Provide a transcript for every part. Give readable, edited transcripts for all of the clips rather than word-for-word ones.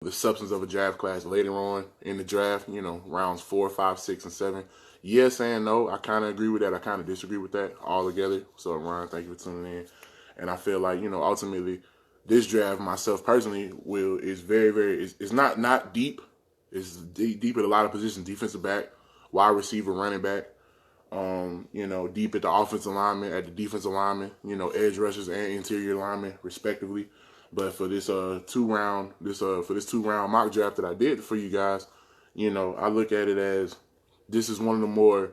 the substance of a draft class later on in the draft, rounds 4, 5, 6, and 7. Yes and no. I kind of agree with that. I kind of disagree with that altogether. So, Ryan, thank you for tuning in. And I feel like, ultimately, this draft, myself personally, is very, very, it's not deep. It's deep at a lot of positions: defensive back, wide receiver, running back. Deep at the offensive lineman, at the defensive lineman, edge rushers and interior linemen, respectively. But for this two round mock draft that I did for you guys, I look at it as this is one of the more,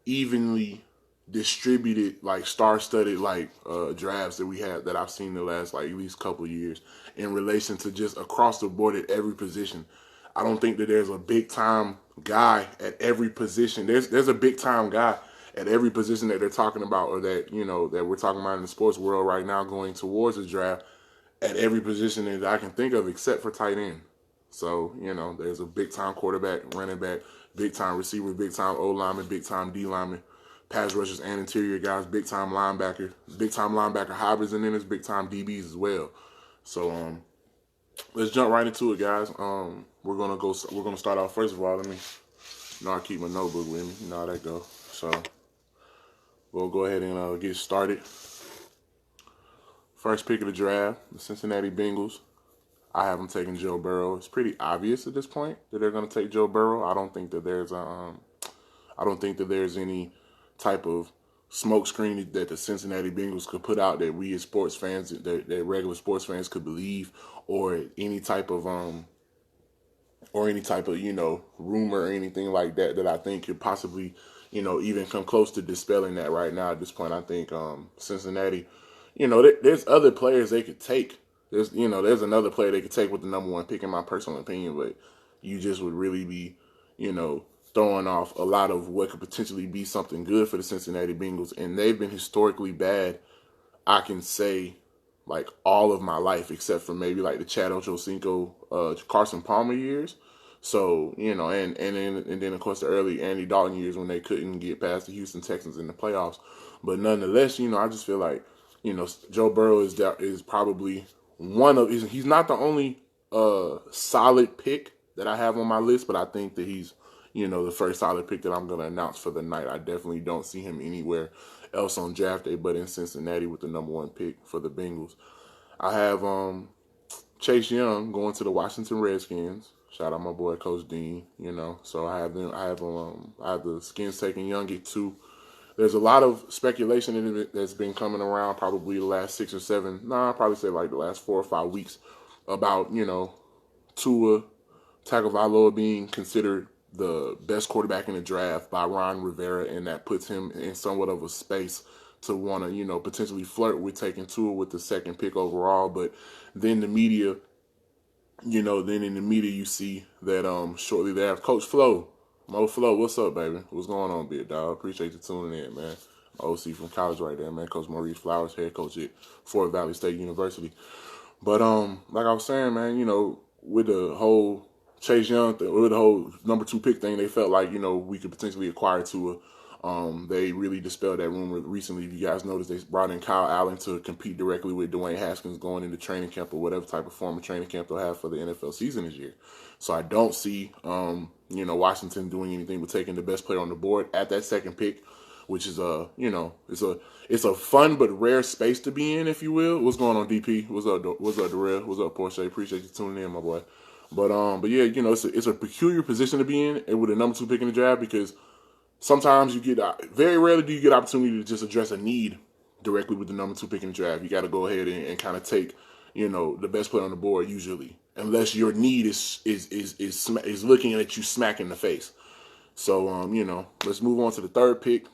evenly distributed, like star-studded, like drafts that we have that I've seen the last like at least couple of years in relation to just across the board at every position. I don't think that there's a big time guy at every position. There's a big time guy at every position that they're talking about, or that that we're talking about in the sports world right now, going towards the draft at every position that I can think of, except for tight end. So there's a big time quarterback, running back, big time receiver, big time O lineman, big time D lineman, pass rushers and interior guys, big time linebacker hybrids, and then there's big time DBs as well. So let's jump right into it, guys. We're gonna start off first of all. I keep my notebook with me. You know how that go. So we'll go ahead and get started. First pick of the draft, the Cincinnati Bengals. I have them taking Joe Burrow. It's pretty obvious at this point that they're going to take Joe Burrow. I don't think that there's any type of smoke screen that the Cincinnati Bengals could put out that we as sports fans, that regular sports fans could believe, or any type of rumor or anything like that I think could possibly even come close to dispelling that right now. At this point, I think Cincinnati, there's other players they could take. There's another player they could take with the number one pick, in my personal opinion, but you just would really be throwing off a lot of what could potentially be something good for the Cincinnati Bengals. And they've been historically bad, I can say, like all of my life, except for maybe like the Chad Ochocinco, Carson Palmer years. So, and then of course the early Andy Dalton years when they couldn't get past the Houston Texans in the playoffs. But nonetheless, I just feel like, Joe Burrow is probably he's not the only solid pick that I have on my list, but I think that he's, the first solid pick that I'm going to announce for the night. I definitely don't see him anywhere else on draft day but in Cincinnati with the number one pick for the Bengals. I have Chase Young going to the Washington Redskins. Shout out my boy Coach Dean, So I have the Skins taking Young at 2. There's a lot of speculation that's been coming around probably the last 6 or 7, I'd probably say like the last 4 or 5 weeks about, Tua Tagovailoa being considered the best quarterback in the draft by Ron Rivera, and that puts him in somewhat of a space to want to, potentially flirt with taking Tua with the second pick overall. But then the media, then in the media you see that shortly thereafter, Coach Mo Flo, what's up, baby? What's going on, big dog? Appreciate you tuning in, man. OC from college right there, man. Coach Maurice Flowers, head coach at Fort Valley State University. But like I was saying, man, with the whole Chase Young thing, with the whole number 2 pick thing, they felt like, we could potentially acquire Tua. They really dispelled that rumor recently. If you guys noticed, they brought in Kyle Allen to compete directly with Dwayne Haskins going into training camp or whatever type of form of training camp they'll have for the NFL season this year. So I don't see, Washington doing anything but taking the best player on the board at that second pick, which is it's a fun but rare space to be in, if you will. What's going on, DP? What's up, Darrell? What's up, Porsche? Appreciate you tuning in, my boy. But yeah, it's a peculiar position to be in, and with a number 2 pick in the draft, because sometimes very rarely do you get opportunity to just address a need directly with the number 2 pick in the draft. You got to go ahead and kind of take, the best player on the board usually, unless your need is looking at you smack in the face. So let's move on to the 3rd pick.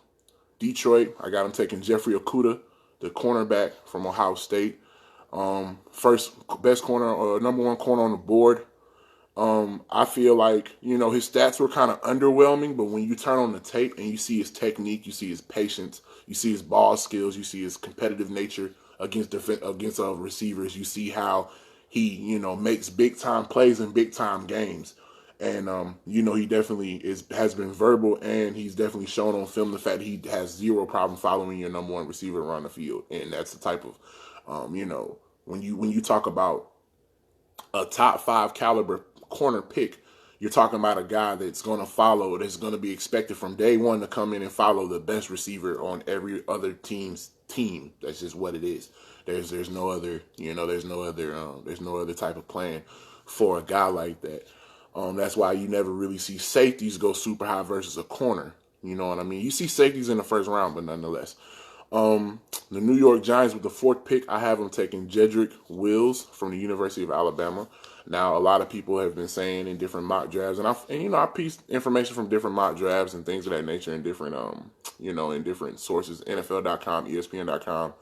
Detroit. I got him taking Jeffrey Okudah, the cornerback from Ohio State. First best corner, number 1 corner on the board. I feel like, his stats were kind of underwhelming, but when you turn on the tape and you see his technique, you see his patience, you see his ball skills, you see his competitive nature against receivers, you see how he, makes big time plays in big time games. And, he definitely has been verbal, and he's definitely shown on film the fact that he has zero problem following your number 1 receiver around the field. And that's the type of, when you talk about a top 5 caliber corner pick, you're talking about a guy that's going to follow, that's going to be expected from day one to come in and follow the best receiver on every other team's team. That's just what it is. There's no other, there's no other type of plan for a guy like that. That's why you never really see safeties go super high versus a corner. You know what I mean? You see safeties in the first round, but nonetheless. The New York Giants with the 4th pick, I have them taking Jedrick Wills from the University of Alabama. Now, a lot of people have been saying in different mock drafts, and I pieced information from different mock drafts and things of that nature in different, in different sources, NFL.com, ESPN.com,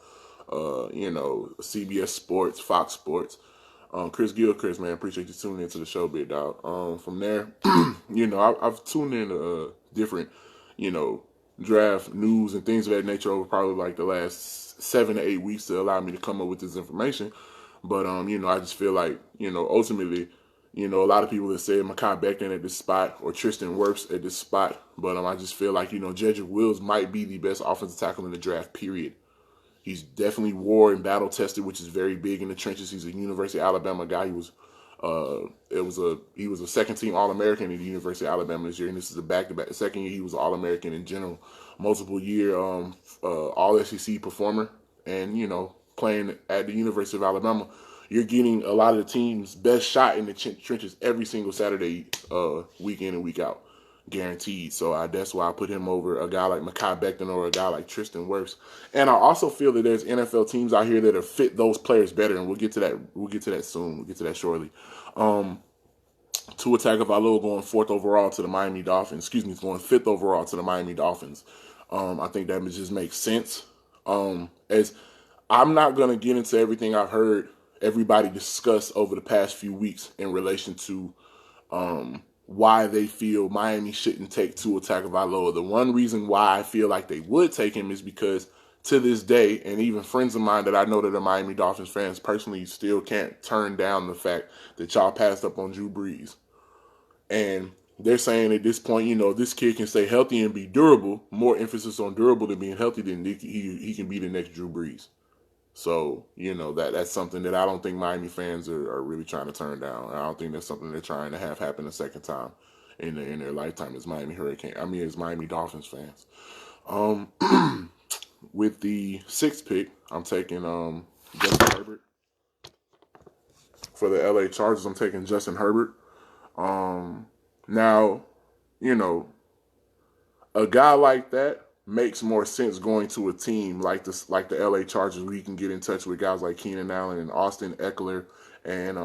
CBS Sports, Fox Sports. Chris Gilchrist, man, appreciate you tuning into the show, big dog. From there, I've tuned in different, draft news and things of that nature over probably like the last 7 to 8 weeks to allow me to come up with this information. But, I just feel like, ultimately, a lot of people have said Mekhi Becton at this spot or Tristan Wirfs at this spot. But I just feel like, Jedrick Wills might be the best offensive tackle in the draft, period. He's definitely war and battle tested, which is very big in the trenches. He's a University of Alabama guy. He was a second team All-American at the University of Alabama this year, and this is a back-to-back. The second year he was All-American in general, multiple year All-SEC performer, and playing at the University of Alabama, you're getting a lot of the team's best shot in the trenches every single Saturday, week in and week out, guaranteed. So that's why I put him over a guy like Mekhi Becton or a guy like Tristan Wirfs. And I also feel that there's NFL teams out here that have fit those players better, and we'll get to that soon. We'll get to that shortly. Tua Tagovailoa going 4th overall to the Miami Dolphins. Going 5th overall to the Miami Dolphins. I think that just makes sense. As I'm not going to get into everything I've heard everybody discuss over the past few weeks in relation to why they feel Miami shouldn't take Tua Tagovailoa. The one reason why I feel like they would take him is because to this day, and even friends of mine that I know that are Miami Dolphins fans personally still can't turn down the fact that y'all passed up on Drew Brees. And they're saying at this point, this kid can stay healthy and be durable, more emphasis on durable than being healthy, than he can be the next Drew Brees. So, that's something that I don't think Miami fans are really trying to turn down. I don't think that's something they're trying to have happen a second time in their lifetime as as Miami Dolphins fans. With the 6th pick, I'm taking Justin Herbert. For the LA Chargers, I'm taking Justin Herbert. Now, a guy like that makes more sense going to a team like the LA Chargers, where you can get in touch with guys like Keenan Allen and Austin Eckler and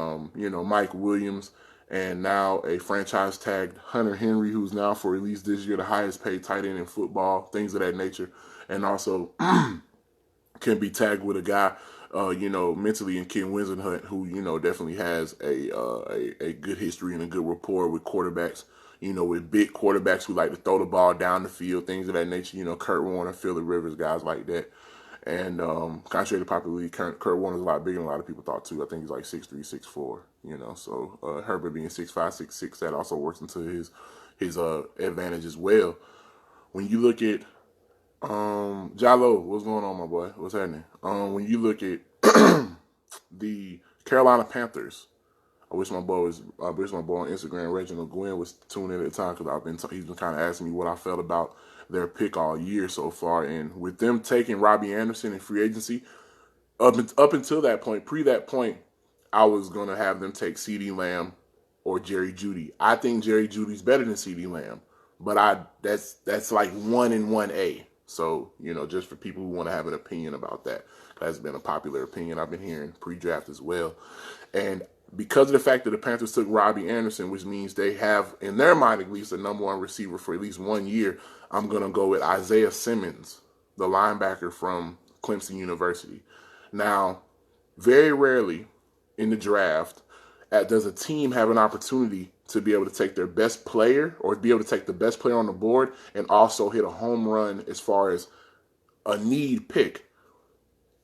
Mike Williams, and now a franchise tagged Hunter Henry, who's now for at least this year the highest paid tight end in football, things of that nature, and also can be tagged with a guy mentally in Ken Wisenhunt, who definitely has a good history and a good rapport with quarterbacks. With big quarterbacks who like to throw the ball down the field, things of that nature. Kurt Warner, Phillip Rivers, guys like that. And contrary to popularity, Kurt Warner's a lot bigger than a lot of people thought too. I think he's like 6'3", 6'4". So Herbert being 6'5", 6'6", that also works into his advantage as well. When you look at Jalo, what's going on, my boy? What's happening? When you look at the Carolina Panthers, I wish my boy on Instagram, Reginald Gwen, was tuning in at the time, because he's been kind of asking me what I felt about their pick all year so far. And with them taking Robbie Anderson in free agency, up until that point, that point, I was going to have them take CeeDee Lamb or Jerry Jeudy. I think Jerry Jeudy's better than CeeDee Lamb, but that's like 1 and 1A. So, just for people who want to have an opinion about that, that's been a popular opinion I've been hearing pre-draft as well. And because of the fact that the Panthers took Robbie Anderson, which means they have, in their mind at least, a number one receiver for at least 1 year, I'm going to go with Isaiah Simmons, the linebacker from Clemson University. Now, very rarely in the draft does a team have an opportunity to be able to take their best player, or be able to take the best player on the board and also hit a home run as far as a need pick.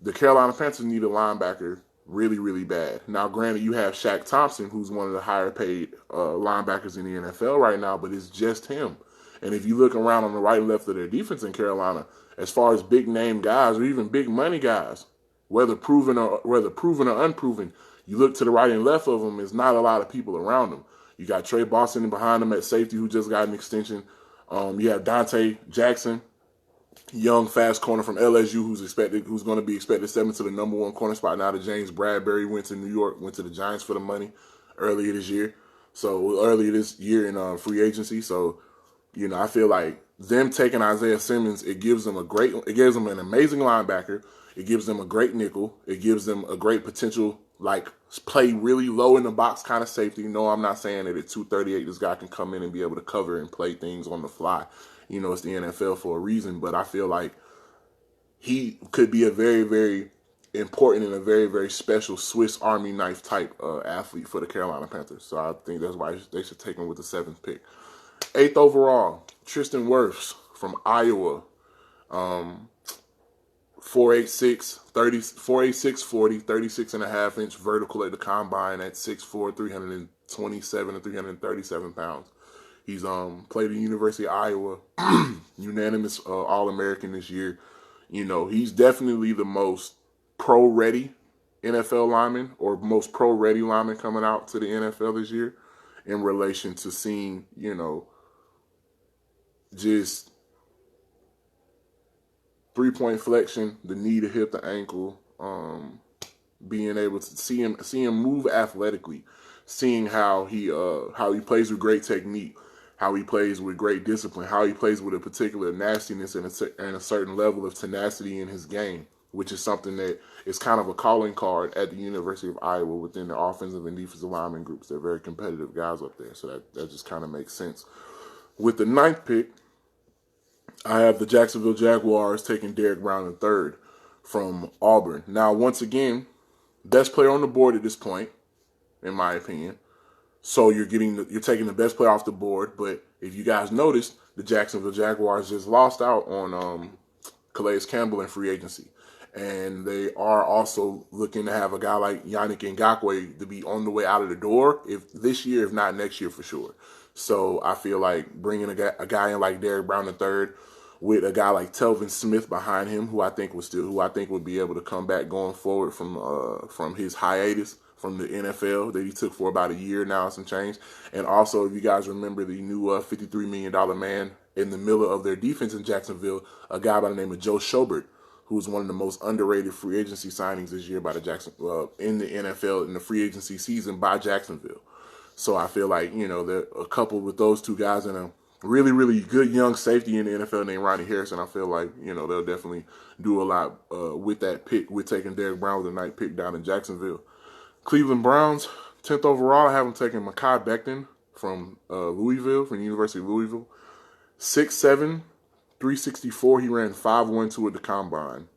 The Carolina Panthers need a linebacker really, really bad. Now, granted, you have Shaq Thompson, who's one of the higher paid linebackers in the NFL right now, but it's just him. And if you look around on the right and left of their defense in Carolina, as far as big name guys or even big money guys, whether proven or unproven, You look to the right and left of him, there's not a lot of people around him. You got Trey Boston behind him at safety, who just got an extension. You have Dante Jackson, young fast corner from LSU, who's going to be expected to step into the number one corner spot now that James Bradbury went to New York, went to the Giants for the money earlier this year. So earlier this year in free agency. So I feel like them taking Isaiah Simmons, it gives them an amazing linebacker. It gives them a great nickel. It gives them a great potential, like, play really low in the box kind of safety. No, I'm not saying that at 238 this guy can come in and be able to cover and play things on the fly. It's the NFL for a reason, but I feel like he could be a very, very important and a very, very special Swiss Army knife type athlete for the Carolina Panthers. So I think that's why they should take him with the 7th pick. 8th overall, Tristan Wirfs from Iowa. 4'8", 40, 36 and a half inch vertical at the combine at 6'4", 327 and 337 pounds. He's played at the University of Iowa, unanimous All-American this year. He's definitely the most pro-ready NFL lineman, or most pro-ready lineman coming out to the NFL this year, in relation to seeing, just three-point flexion, the knee, the hip, the ankle, being able to see him move athletically, seeing how he plays with great technique, how he plays with great discipline, how he plays with a particular nastiness and a certain level of tenacity in his game, which is something that is kind of a calling card at the University of Iowa within the offensive and defensive lineman groups. They're very competitive guys up there, so that just kind of makes sense. With the 9th pick, I have the Jacksonville Jaguars taking Derrick Brown III from Auburn. Now, once again, best player on the board at this point, in my opinion. So you're taking the best player off the board. But if you guys noticed, the Jacksonville Jaguars just lost out on Calais Campbell in free agency. And they are also looking to have a guy like Yannick Ngakoue to be on the way out of the door, if this year, if not next year for sure. So I feel like bringing a guy in like Derrick Brown III with a guy like Telvin Smith behind him, who I think would be able to come back going forward from his hiatus from the NFL that he took for about a year now and some change. And also, if you guys remember the new $53 million man in the middle of their defense in Jacksonville, a guy by the name of Joe Schobert, who's one of the most underrated free agency signings this year by the in the NFL in the free agency season by Jacksonville. So I feel like, they're a couple with those two guys and a really, really good young safety in the NFL named Ronnie Harrison. I feel like, they'll definitely do a lot with that pick, with taking Derrick Brown with a 9th pick down in Jacksonville. Cleveland Browns, 10th overall, I have them taking Mekhi Becton from Louisville, from the University of Louisville. 6'7", 364. He ran 5.12 at the combine.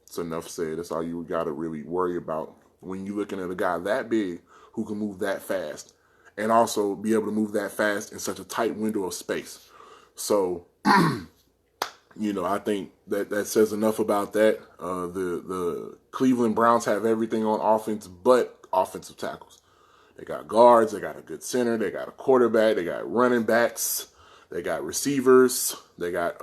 It's enough said. That's all you got to really worry about when you're looking at a guy that big who can move that fast and also be able to move that fast in such a tight window of space. So, I think that says enough about that. The Cleveland Browns have everything on offense but offensive tackles. They got guards, they got a good center, they got a quarterback, they got running backs, they got receivers, they got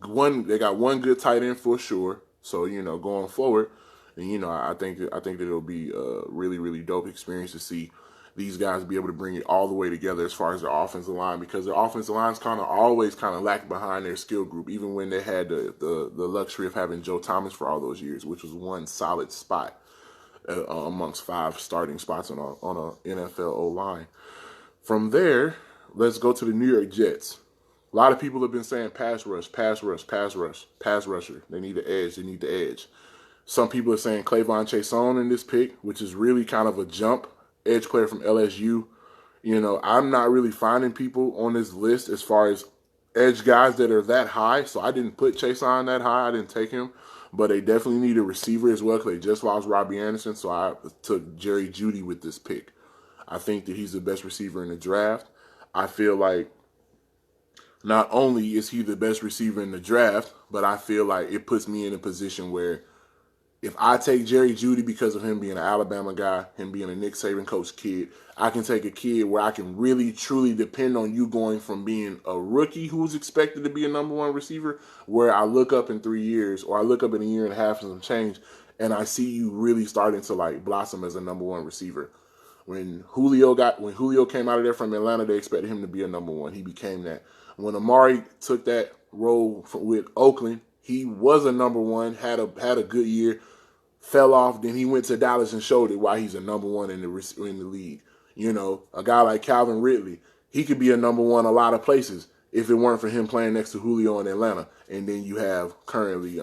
one good tight end for sure. So, going forward, and I think that it'll be a really, really dope experience to see these guys be able to bring it all the way together as far as their offensive line, because their offensive line's always lacked behind their skill group, even when they had the luxury of having Joe Thomas for all those years, which was one solid spot amongst 5 starting spots on a NFL O-line. From there, let's go to the New York Jets. A lot of people have been saying pass rusher. They need the edge. Some people are saying Clavon Chason in this pick, which is really kind of a jump. Edge player from LSU. I'm not really finding people on this list as far as edge guys that are that high. So I didn't put Chason that high. I didn't take him. But they definitely need a receiver as well because they just lost Robbie Anderson. So I took Jerry Jeudy with this pick. I think that he's the best receiver in the draft. I feel like not only is he the best receiver in the draft, but I feel like it puts me in a position where if I take Jerry Jeudy because of him being an Alabama guy, him being a Nick Saban coach kid, I can take a kid where I can really, truly depend on you going from being a rookie who's expected to be a number 1 receiver, where I look up in 3 years or I look up in a year and a half and some change, and I see you really starting to like blossom as a number one receiver. When Julio came out of there from Atlanta, they expected him to be a number one. He became that. When Amari took that role with Oakland, he was a number one, had a good year, fell off. Then he went to Dallas and showed it why he's a number one in the league. You know, a guy like Calvin Ridley, he could be a number one a lot of places if it weren't for him playing next to Julio in Atlanta. And then you have currently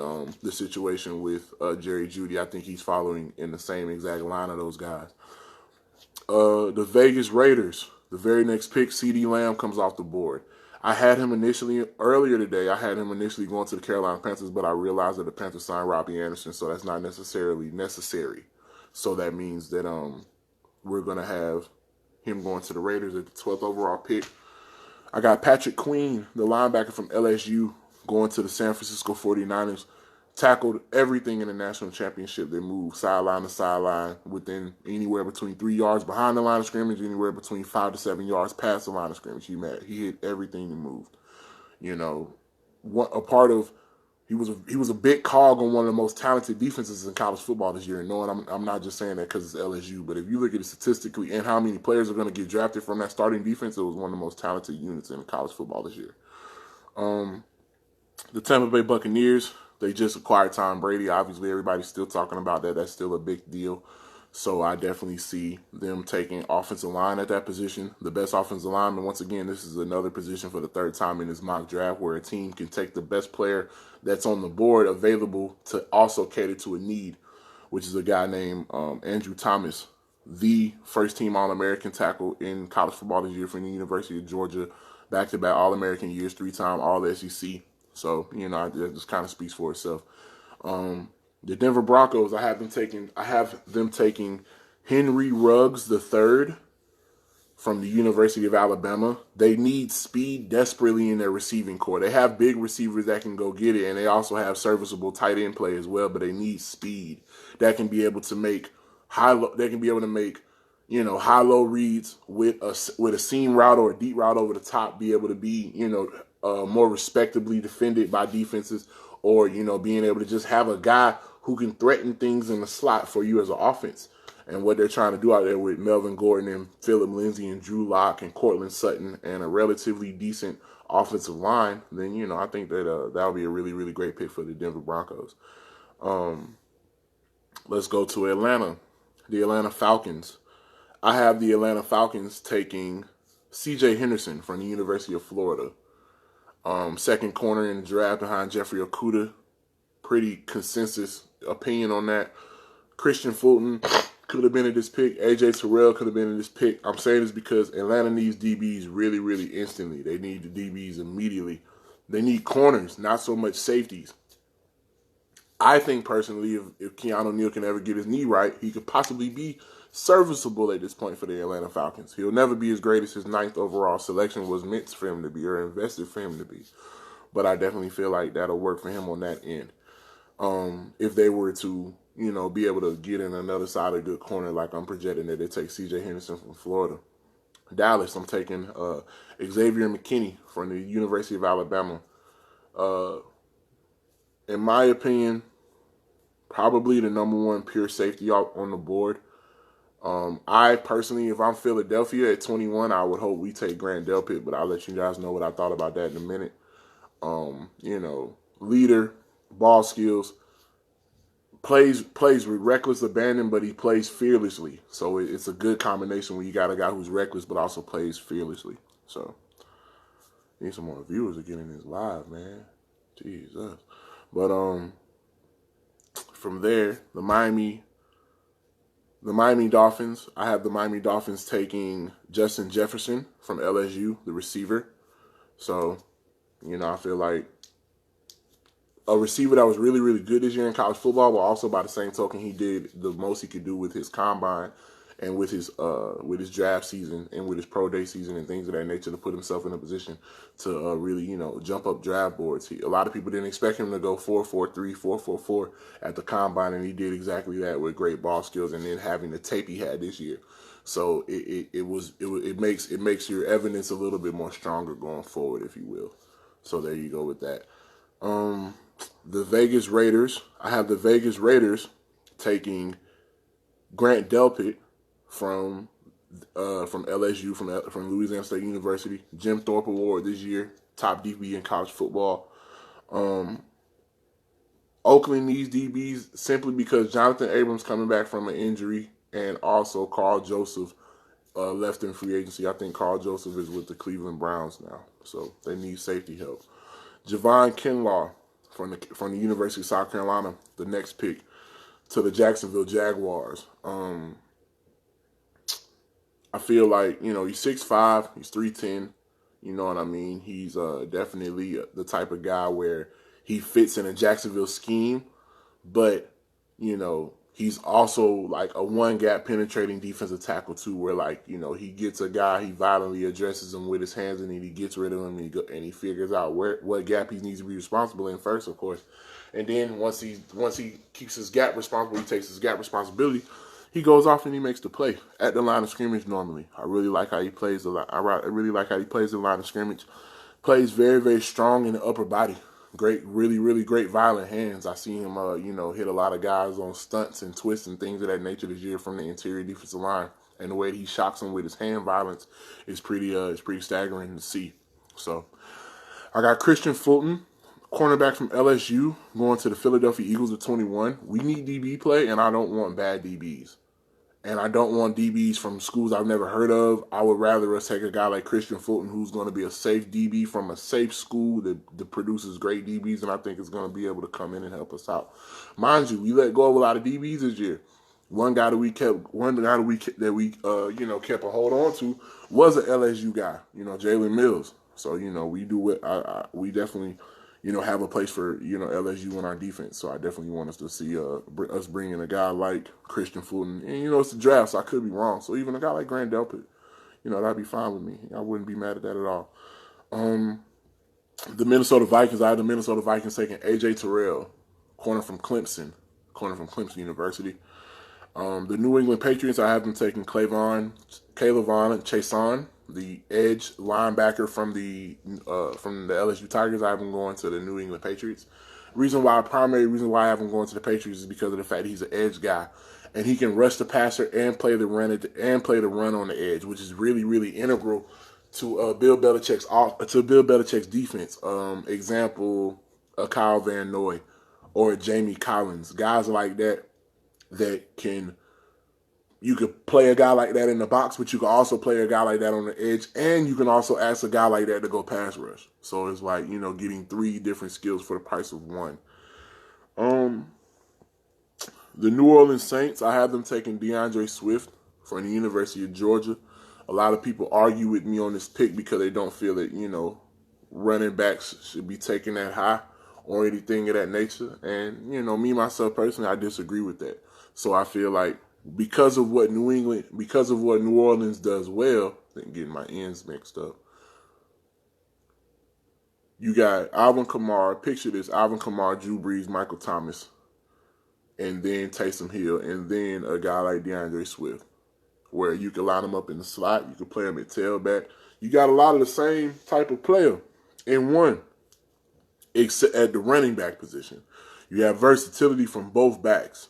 the situation with Jerry Jeudy. I think he's following in the same exact line of those guys. The Vegas Raiders, the very next pick, CeeDee Lamb comes off the board. I had him initially, earlier today, I had him initially going to the Carolina Panthers, but I realized that the Panthers signed Robbie Anderson, so that's not necessarily necessary. So that means that we're going to have him going to the Raiders at the 12th overall pick. I got Patrick Queen, the linebacker from LSU, going to the San Francisco 49ers. Tackled everything in the national championship. They moved sideline to sideline within anywhere between 3 yards behind the line of scrimmage, anywhere between 5 to 7 yards past the line of scrimmage. He hit everything he moved. You know, he was a big cog on one of the most talented defenses in college football this year. And knowing I'm not just saying that because it's LSU, but if you look at it statistically and how many players are going to get drafted from that starting defense, it was one of the most talented units in college football this year. The Tampa Bay Buccaneers, they just acquired Tom Brady. Obviously, everybody's still talking about that. That's still a big deal. So I definitely see them taking offensive line at that position. The best offensive lineman, once again, this is another position for the third time in this mock draft where a team can take the best player that's on the board available to also cater to a need, which is a guy named Andrew Thomas, the first-team All-American tackle in college football this year from the University of Georgia, back-to-back All-American years, 3-time All-SEC. So, you know, that just kind of speaks for itself. The Denver Broncos, I have them taking Henry Ruggs III from the University of Alabama. They need speed desperately in their receiving core. They have big receivers that can go get it, and they also have serviceable tight end play as well, but they need speed that can be able to make high-low reads with a seam route or a deep route over the top, be able to be, more respectably defended by defenses, or, being able to just have a guy who can threaten things in the slot for you as an offense. And what they're trying to do out there with Melvin Gordon and Phillip Lindsay and Drew Lock and Cortland Sutton and a relatively decent offensive line, then, I think that that'll be a really, really great pick for the Denver Broncos. Let's go to Atlanta. The Atlanta Falcons. I have the Atlanta Falcons taking C.J. Henderson from the University of Florida. Second corner in the draft behind Jeffrey Okudah. Pretty consensus opinion on that. Christian Fulton could have been in this pick. A.J. Terrell could have been in this pick. I'm saying this because Atlanta needs DBs really, really instantly. They need the DBs immediately. They need corners, not so much safeties. I think personally, if Keanu Neal can ever get his knee right, he could possibly be serviceable at this point for the Atlanta Falcons. He'll never be as great as his 9th overall selection was meant for him to be or invested for him to be. But I definitely feel like that'll work for him on that end. If they were to, be able to get in another side of good corner, like I'm projecting that they take C.J. Henderson from Florida. Dallas, I'm taking Xavier McKinney from the University of Alabama. In my opinion, probably the number one pure safety on the board. I personally, if I'm Philadelphia at 21, I would hope we take Grant Delpit, but I'll let you guys know what I thought about that in a minute. Leader, ball skills, plays with reckless abandon, but he plays fearlessly. So it's a good combination when you got a guy who's reckless but also plays fearlessly. So need some more viewers to get in this live, man. Jesus. But from there, the Miami Dolphins, I have the Miami Dolphins taking Justin Jefferson from LSU, the receiver. So, I feel like a receiver that was really, really good this year in college football, but also by the same token, he did the most he could do with his combine and with his draft season and with his pro day season and things of that nature to put himself in a position to really, jump up draft boards. A lot of people didn't expect him to go 4.43, 4.44 at the combine, and he did exactly that with great ball skills and then having the tape he had this year. So it makes your evidence a little bit more stronger going forward, if you will. So there you go with that. The Vegas Raiders. I have the Vegas Raiders taking Grant Delpit from LSU, from Louisiana State University. Jim Thorpe Award this year, top DB in college football. Oakland needs DBs simply because Jonathan Abrams coming back from an injury, and also Carl Joseph left in free agency. I think Carl Joseph is with the Cleveland Browns now, so they need safety help. Javon Kinlaw from the University of South Carolina, the next pick to the Jacksonville Jaguars. I feel like, he's 6'5", he's 310. You know what I mean? He's definitely the type of guy where he fits in a Jacksonville scheme, but, he's also like a one-gap penetrating defensive tackle too, where he gets a guy, he violently addresses him with his hands, and then he gets rid of him, and he figures out what gap he needs to be responsible in first, of course. And then once he keeps his gap responsible, he takes his gap responsibility, he goes off and he makes the play at the line of scrimmage normally. I really like how he plays I really like how he plays the line of scrimmage. Plays very, very strong in the upper body. Great, really, really great violent hands. I see him, hit a lot of guys on stunts and twists and things of that nature this year from the interior defensive line. And the way that he shocks them with his hand violence is pretty staggering to see. So I got Christian Fulton, cornerback from LSU, going to the Philadelphia Eagles at 21. We need DB play, and I don't want bad DBs. And I don't want DBs from schools I've never heard of. I would rather us take a guy like Christian Fulton, who's going to be a safe DB from a safe school that produces great DBs, and I think is going to be able to come in and help us out. Mind you, we let go of a lot of DBs this year. One guy that we kept a hold on to was an LSU guy, Jalen Mills. So, we do it. We definitely, have a place for, LSU in our defense. So I definitely want us to see us bring in a guy like Christian Fulton. And, it's the draft, so I could be wrong. So even a guy like Grant Delpit, that'd be fine with me. I wouldn't be mad at that at all. The Minnesota Vikings, I have the Minnesota Vikings taking A.J. Terrell, corner from Clemson University. The New England Patriots, I have them taking Kayvon Chaisson, the edge linebacker from the LSU Tigers. I have him going to the New England Patriots. Primary reason why I have him going to the Patriots is because of the fact that he's an edge guy, and he can rush the passer and play the run on the edge, which is really, really integral to Bill Belichick's defense. Example, Kyle Van Noy or Jamie Collins, guys like that can. You could play a guy like that in the box, but you can also play a guy like that on the edge, and you can also ask a guy like that to go pass rush. So it's like, getting 3 different skills for the price of 1. The New Orleans Saints, I have them taking DeAndre Swift from the University of Georgia. A lot of people argue with me on this pick because they don't feel that, running backs should be taken that high or anything of that nature. And, me, myself, personally, I disagree with that. So I feel like because of what New Orleans does well, I'm getting my ends mixed up. You got Alvin Kamara, picture this, Alvin Kamara, Drew Brees, Michael Thomas, and then Taysom Hill, and then a guy like DeAndre Swift, where you can line them up in the slot, you can play them at tailback. You got a lot of the same type of player in one, except at the running back position. You have versatility from both backs.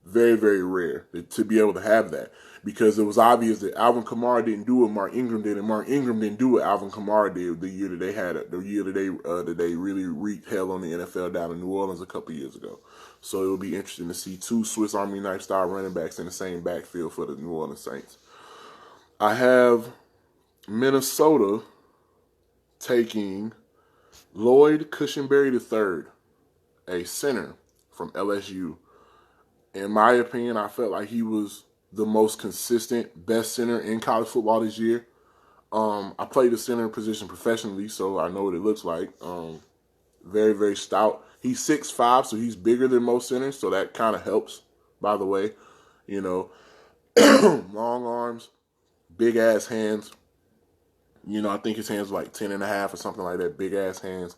Very, very rare to be able to have that, because it was obvious that Alvin Kamara didn't do what Mark Ingram did, and Mark Ingram didn't do what Alvin Kamara did the year that they really wreaked hell on the NFL down in New Orleans a couple years ago. So it will be interesting to see 2 Swiss Army knife style running backs in the same backfield for the New Orleans Saints. I have Minnesota taking Lloyd Cushenberry III, a center from LSU. In my opinion, I felt like he was the most consistent, best center in college football this year. I played the center position professionally, so I know what it looks like. Very, very stout. He's 6'5", so he's bigger than most centers, so that kind of helps, by the way. Long arms, big-ass hands. I think his hands are like 10.5 or something like that, big-ass hands.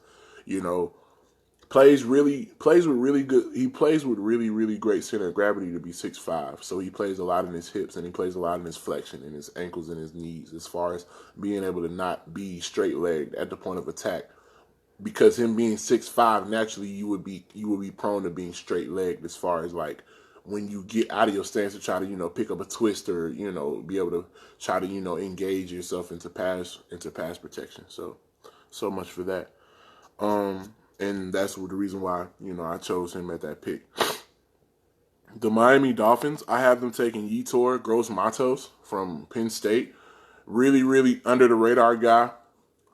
Plays with really good. He plays with really, really great center of gravity to be 6'5". So he plays a lot in his hips, and he plays a lot in his flexion and his ankles and his knees, as far as being able to not be straight legged at the point of attack. Because him being 6'5", naturally you would be prone to being straight legged as far as like when you get out of your stance to try to, pick up a twist or, be able to try to, engage yourself into pass protection. So much for that. And that's the reason why, I chose him at that pick. The Miami Dolphins, I have them taking Yetur Gross-Matos from Penn State. Really, really under the radar guy,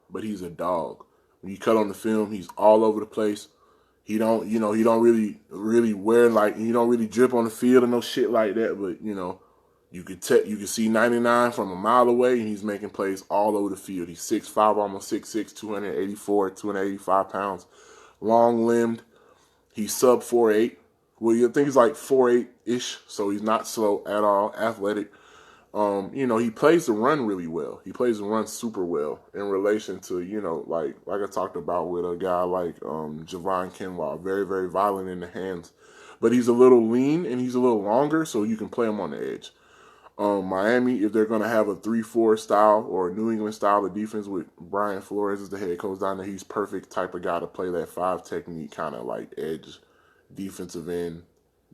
but he's a dog. When you cut on the film, he's all over the place. He don't really wear, like, he don't really drip on the field and no shit like that. But you could see 99 from a mile away, and he's making plays all over the field. He's 6'5", almost 6'6", 285 pounds, long limbed. He's sub 4'8". Well, you think he's like 4'8" so he's not slow at all. Athletic. He plays the run really well. He plays the run super well in relation to, like I talked about with a guy like Javon Kinlaw, very, very violent in the hands. But he's a little lean and he's a little longer, so you can play him on the edge. Miami, if they're going to have a 3-4 style or a New England style of defense with Brian Flores as the head coach down there, he's perfect type of guy to play that 5 technique kind of like edge defensive end,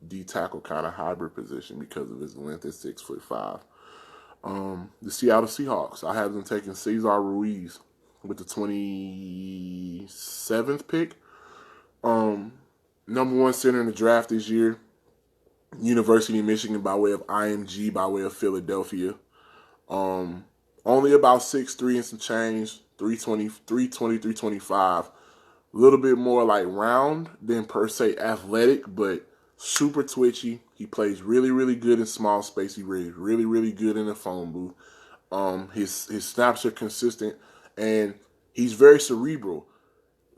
D-tackle kind of hybrid position because of his length at 6'5". The Seattle Seahawks, I have them taking Cesar Ruiz with the 27th pick. Number 1 center in the draft this year. University of Michigan by way of IMG, by way of Philadelphia. Only about 6'3" and some change, 325. A little bit more like round than per se athletic, but super twitchy. He plays really, really good in small space. He plays really, really good in the phone booth. His snaps are consistent, and he's very cerebral.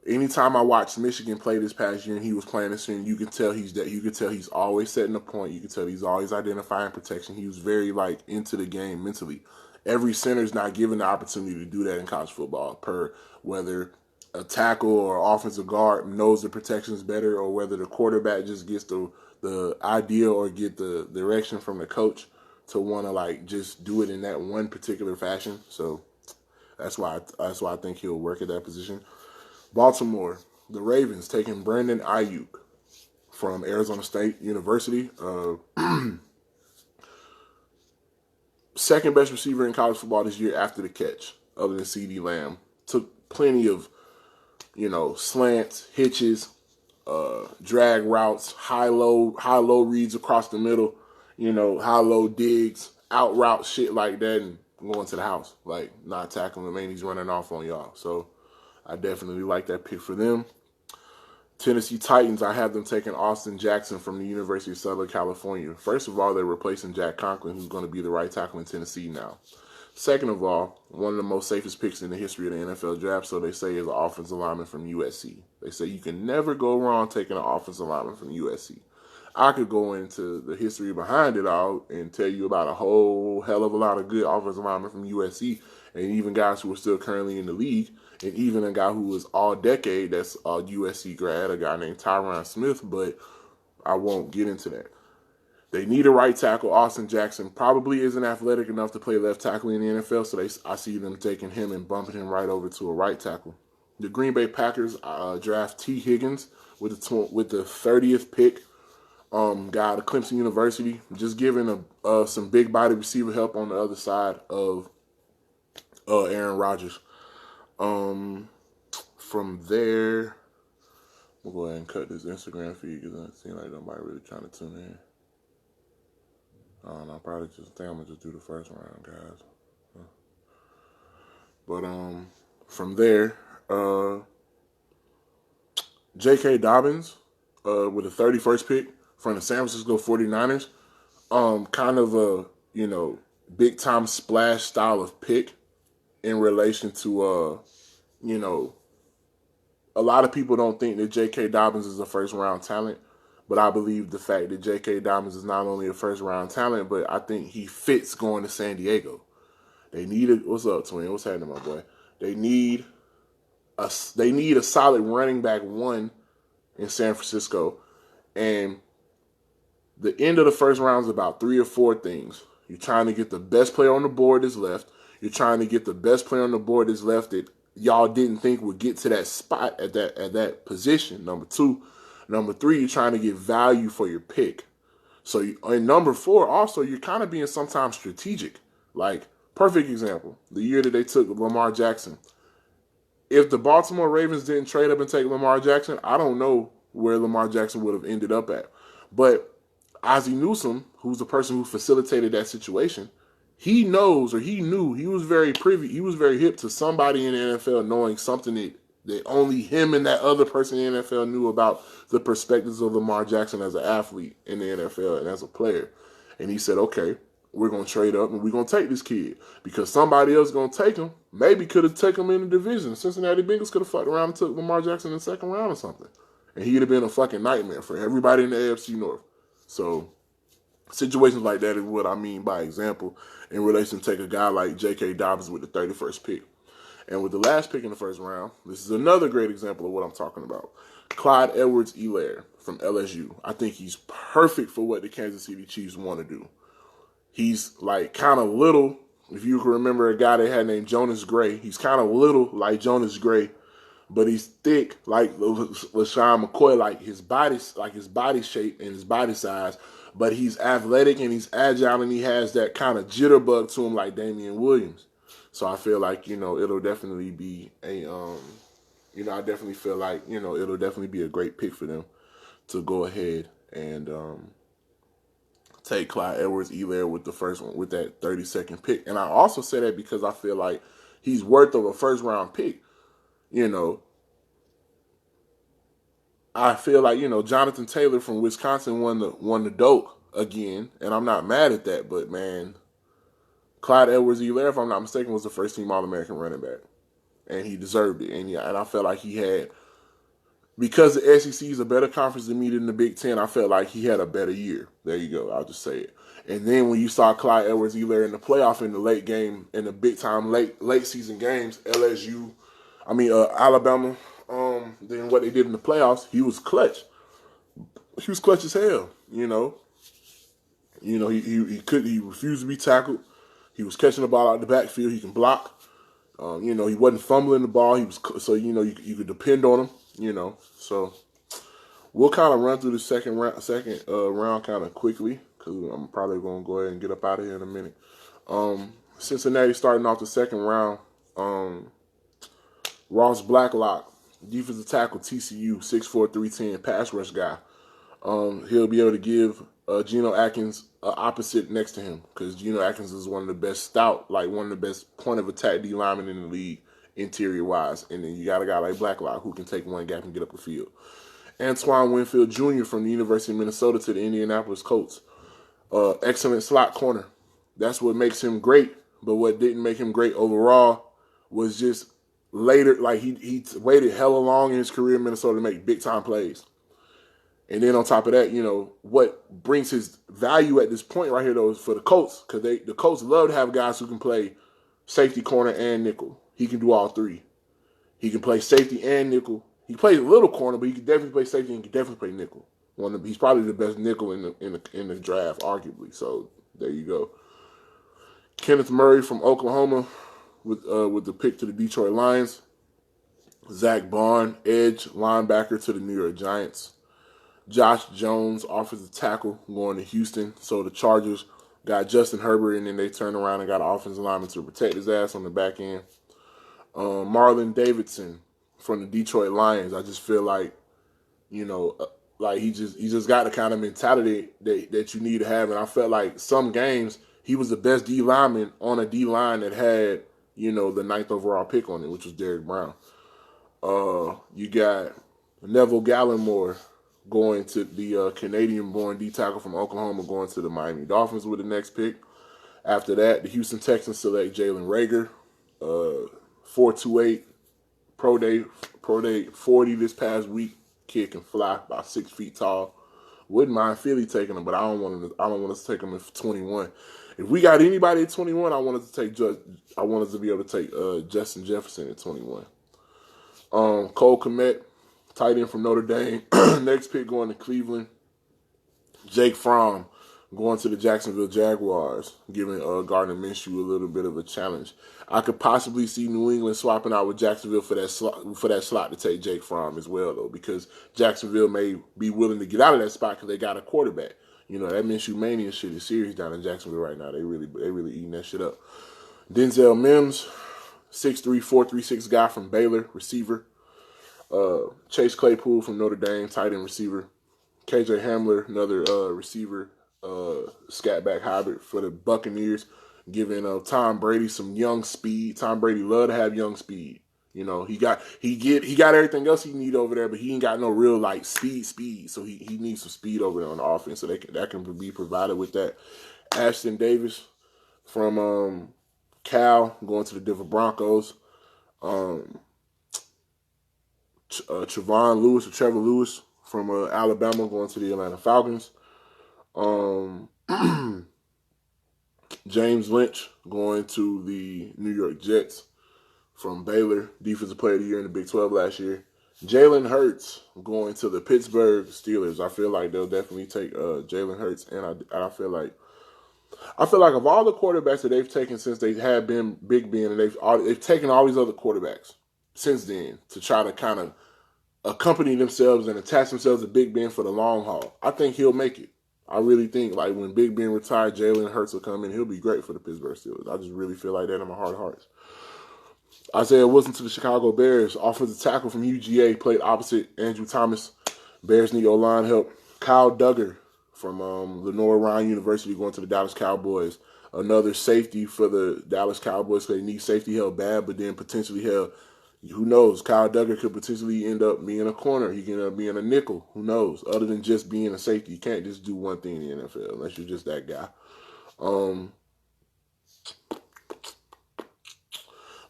Anytime I watched Michigan play this past year and he was playing this year, you could tell he's always setting a point. You could tell he's always identifying protection. He was very into the game mentally. Every center is not given the opportunity to do that in college football, per whether a tackle or offensive guard knows the protections better, or whether the quarterback just gets the idea or get the direction from the coach to want to just do it in that one particular fashion. So that's why I think he'll work at that position. Baltimore, the Ravens taking Brandon Ayuk from Arizona State University. Second best receiver in college football this year after the catch, other than CeeDee Lamb. Took plenty of, slants, hitches, drag routes, high-low reads across the middle, high-low digs, out route, shit like that, and going to the house. Not tackling him, man, he's running off on y'all. So I definitely like that pick for them. Tennessee Titans, I have them taking Austin Jackson from the University of Southern California. First of all, they're replacing Jack Conklin, who's going to be the right tackle in Tennessee now. Second of all, one of the most safest picks in the history of the NFL draft, so they say, is an offensive lineman from USC. They say you can never go wrong taking an offensive lineman from USC. I could go into the history behind it all and tell you about a whole hell of a lot of good offensive linemen from USC, and even guys who are still currently in the league, and even a guy who was all decade that's a USC grad, a guy named Tyron Smith, but I won't get into that. They need a right tackle. Austin Jackson probably isn't athletic enough to play left tackle in the NFL, so I see them taking him and bumping him right over to a right tackle. The Green Bay Packers draft T. Higgins with the 30th pick. Guy out of Clemson University, just giving some big body receiver help on the other side of Aaron Rodgers. From there, we'll go ahead and cut this Instagram feed because it seems like nobody really trying to tune in. I don't know, I think I'm gonna just do the first round, guys. But from there, J.K. Dobbins with the 31st pick from the San Francisco 49ers. Kind of a, big time splash style of pick in relation to, a lot of people don't think that J.K. Dobbins is a first round talent, but I believe the fact that J.K. Dobbins is not only a first round talent, but I think he fits going to San Diego. They need what's up, Twin? What's happening, my boy? They need a solid running back one in San Francisco, and the end of the first round is about 3 or 4 things. You're trying to get the best player on the board that's left. You're trying to get the best player on the board that's left that y'all didn't think would get to that spot at that position. Number 2. Number 3, you're trying to get value for your pick. So in number 4, also, you're kind of being sometimes strategic. Like, perfect example, the year that they took Lamar Jackson. If the Baltimore Ravens didn't trade up and take Lamar Jackson, I don't know where Lamar Jackson would have ended up at. But Ozzie Newsome, who's the person who facilitated that situation, he knows, or he knew, he was very privy, he was very hip to somebody in the NFL knowing something that only him and that other person in the NFL knew about the perspectives of Lamar Jackson as an athlete in the NFL and as a player. And he said, okay, we're going to trade up and we're going to take this kid because somebody else is going to take him. Maybe could have taken him in the division. Cincinnati Bengals could have fucked around and took Lamar Jackson in the second round or something. And he'd have been a fucking nightmare for everybody in the AFC North. So situations like that is what I mean by example in relation to take a guy like J.K. Dobbins with the 31st pick. And with the last pick in the first round, this is another great example of what I'm talking about. Clyde Edwards-Helaire from LSU. I think he's perfect for what the Kansas City Chiefs want to do. He's like kind of little. If you can remember a guy they had named Jonas Gray, he's kind of little like Jonas Gray, but he's thick like LaShawn McCoy, like his body shape and his body size. But he's athletic and he's agile and he has that kind of jitterbug to him like Damian Williams. So I feel like, it'll definitely be I definitely feel like, it'll definitely be a great pick for them to go ahead and take Clyde Edwards-Helaire with the first one, with that 32nd pick. And I also say that because I feel like he's worth of a first round pick. I feel like, Jonathan Taylor from Wisconsin won the Doak again, and I'm not mad at that, but man, Clyde Edwards-Helaire, if I'm not mistaken, was the first team All-American running back. And he deserved it. And I felt like he had, because the SEC is a better conference than me than the Big Ten, I felt like he had a better year. There you go. I'll just say it. And then when you saw Clyde Edwards-Helaire in the playoff in the late game, in the big time late season games, Alabama, then what they did in the playoffs, he was clutch. He was clutch as hell. He refused to be tackled. He was catching the ball out of the backfield. He can block. He wasn't fumbling the ball. He was you could depend on him. So we'll kind of run through the second round kind of quickly because I'm probably going to go ahead and get up out of here in a minute. Cincinnati starting off the second round. Ross Blacklock, defensive tackle, TCU, 6'4", 310, pass rush guy. He'll be able to give Geno Atkins opposite next to him because Geno Atkins is one of the best one of the best point of attack D linemen in the league interior wise. And then you got a guy like Blacklock who can take one gap and get up the field. Antoine Winfield Jr. from the University of Minnesota to the Indianapolis Colts. Excellent slot corner. That's what makes him great. But what didn't make him great overall was just later, like he waited hella long in his career in Minnesota to make big time plays. And then on top of that, what brings his value at this point right here, though, is for the Colts, because the Colts love to have guys who can play safety, corner, and nickel. He can do all three. He can play safety and nickel. He plays a little corner, but he can definitely play safety and he can definitely play nickel. He's probably the best nickel in the draft, arguably. So there you go. Kenneth Murray from Oklahoma with the pick to the Detroit Lions. Zach Bond, edge linebacker to the New York Giants. Josh Jones, offensive tackle, going to Houston. So the Chargers got Justin Herbert, and then they turned around and got an offensive lineman to protect his ass on the back end. Marlon Davidson from the Detroit Lions. I just feel like, like he just got the kind of mentality that you need to have. And I felt like some games he was the best D lineman on a D line that had, the 9th overall pick on it, which was Derrick Brown. You got Neville Gallimore going to the Canadian-born D tackle from Oklahoma, going to the Miami Dolphins with the next pick. After that, the Houston Texans select Jalen Reagor, 4.28 pro day 40 this past week. Kid can fly, about 6 feet tall. Wouldn't mind Philly taking him, but I don't want us to take him at 21. If we got anybody at 21, I wanted to be able to take Justin Jefferson at 21. Cole Kmet, tight end from Notre Dame. Next pick going to Cleveland. Jake Fromm going to the Jacksonville Jaguars, giving Gardner Minshew a little bit of a challenge. I could possibly see New England swapping out with Jacksonville for that slot to take Jake Fromm as well, though, because Jacksonville may be willing to get out of that spot because they got a quarterback. You know, that Minshew Mania shit is serious down in Jacksonville right now. They really eating that shit up. Denzel Mims, 6'3", 436 guy from Baylor, receiver. Chase Claypool from Notre Dame, tight end receiver. KJ Hamler, another receiver, scatback hybrid for the Buccaneers, giving Tom Brady some young speed. Tom Brady love to have young speed. You know, he got everything else he need over there, but he ain't got no real like speed. So he needs some speed over there on the offense. So that can be provided with that. Ashton Davis from Cal going to the Denver Broncos. Trevor Lewis from Alabama going to the Atlanta Falcons. James Lynch going to the New York Jets from Baylor, Defensive Player of the Year in the Big 12 last year. Jalen Hurts going to the Pittsburgh Steelers. I feel like they'll definitely take Jalen Hurts, and I feel like of all the quarterbacks that they've taken since they had been Big Ben, and they've taken all these other quarterbacks since then to try to kind of accompany themselves and attach themselves to Big Ben for the long haul. I think he'll make it. I really think like when Big Ben retired, Jalen Hurts will come in. He'll be great for the Pittsburgh Steelers. I just really feel like that in my heart of hearts. Isaiah Wilson to the Chicago Bears. Offensive tackle from UGA, played opposite Andrew Thomas. Bears need O-line help. Kyle Duggar from Lenore Ryan University going to the Dallas Cowboys. Another safety for the Dallas Cowboys because they need safety help bad, but then potentially help. Who knows? Kyle Duggar could potentially end up being a corner. He can end up being a nickel. Who knows? Other than just being a safety, you can't just do one thing in the NFL unless you're just that guy.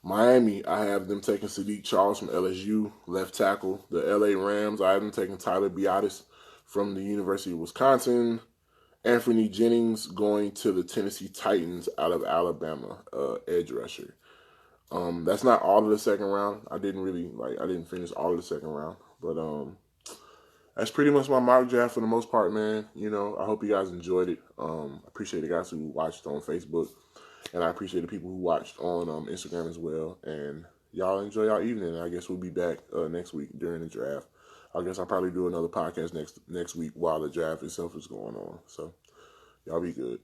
Miami, I have them taking Sadiq Charles from LSU, left tackle. The LA Rams, I have them taking Tyler Biadasz from the University of Wisconsin. Anthony Jennings going to the Tennessee Titans out of Alabama, edge rusher. That's not all of the second round. I didn't finish all of the second round. But that's pretty much my mock draft for the most part, man. You know, I hope you guys enjoyed it. I appreciate the guys who watched on Facebook. And I appreciate the people who watched on Instagram as well. And y'all enjoy y'all evening. I guess we'll be back next week during the draft. I guess I'll probably do another podcast next week while the draft itself is going on. So y'all be good.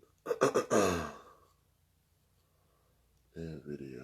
Video.